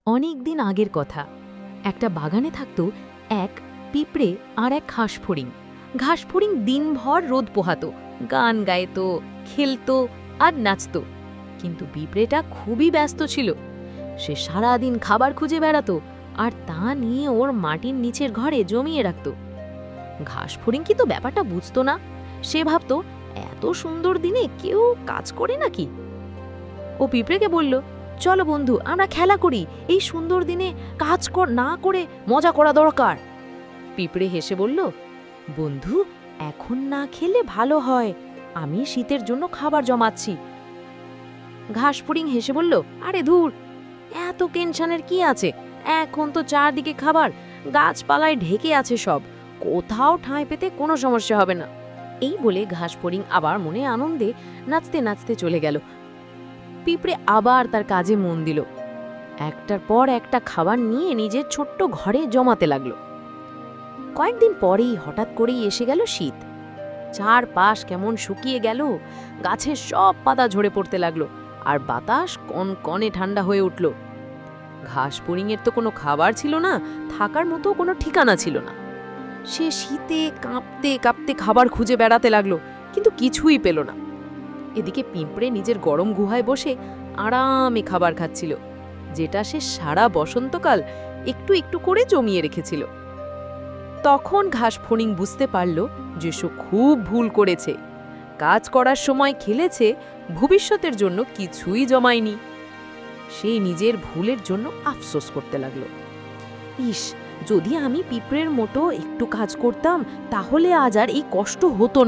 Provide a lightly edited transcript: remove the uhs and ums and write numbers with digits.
অনেক দিন আগের কথা। একটা বাগানে থাকত এক পিঁপড়ে আর এক ঘাসফড়িং। ঘাসফড়িং দিনভর রোদ পোহাতো, গান গাইতো, খেলতো আর নাচতো। কিন্তু পিঁপড়েটা খুবই ব্যস্ত ছিল। সে সারাদিন খাবার খুঁজে বেড়াতো আর তা নিয়ে ওর মাটির নিচের ঘরে জমিয়ে রাখত। ঘাসফড়িং কিন্তু ব্যাপারটা বুঝতো না। সে ভাবতো, এত সুন্দর দিনে কেউ কাজ করে নাকি? ও পিঁপড়েকে বলল, চলো বন্ধু, আমরা খেলা করি। এই সুন্দর দিনে কাজ না করে মজা করা দরকার। পিঁপড়ে হেসে বলল, বন্ধু, এখন না খেলে ভালো হয়, আমি শীতের জন্য খাবার জমাচ্ছি। ঘাসফড়িং হেসে বলল, আরে ধুর, এত টেনশনের কি আছে? এখন তো চারদিকে খাবার, গাছপালায় ঢেকে আছে সব, কোথাও ঠাঁই পেতে কোনো সমস্যা হবে না। এই বলে ঘাসফড়িং আবার মনে আনন্দে নাচতে নাচতে চলে গেল। পিঁপড়ে আবার তার কাজে মন দিল। একটার পর একটা খাবার নিয়ে নিজের ছোট্ট ঘরে জমাতে লাগলো। কয়েকদিন পরেই হঠাৎ করেই এসে গেল শীত। চারপাশ কেমন শুকিয়ে গেল, গাছের সব পাতা ঝরে পড়তে লাগলো, আর বাতাস কনকনে ঠান্ডা হয়ে উঠল। ঘাসফড়িংয়ের তো কোনো খাবার ছিল না, থাকার মতো কোনো ঠিকানা ছিল না। সে শীতে কাঁপতে কাঁপতে খাবার খুঁজে বেড়াতে লাগলো, কিন্তু কিছুই পেল না। এদিকে পিঁপড়ে নিজের গরম গুহায় বসে আরামে খাবার খাচ্ছিল, যেটা সে সারা বসন্তকাল একটু একটু করে জমিয়ে রেখেছিল। তখন ঘাসফড়িং বুঝতে পারল যে সে খুব ভুল করেছে। কাজ করার সময় খেলেছে, ভবিষ্যতের জন্য কিছুই জমায়নি। সে নিজের ভুলের জন্য আফসোস করতে লাগলো। ইস, যদি আমি পিঁপড়ের মতো একটু কাজ করতাম, তাহলে আজ আর এই কষ্ট হতো না।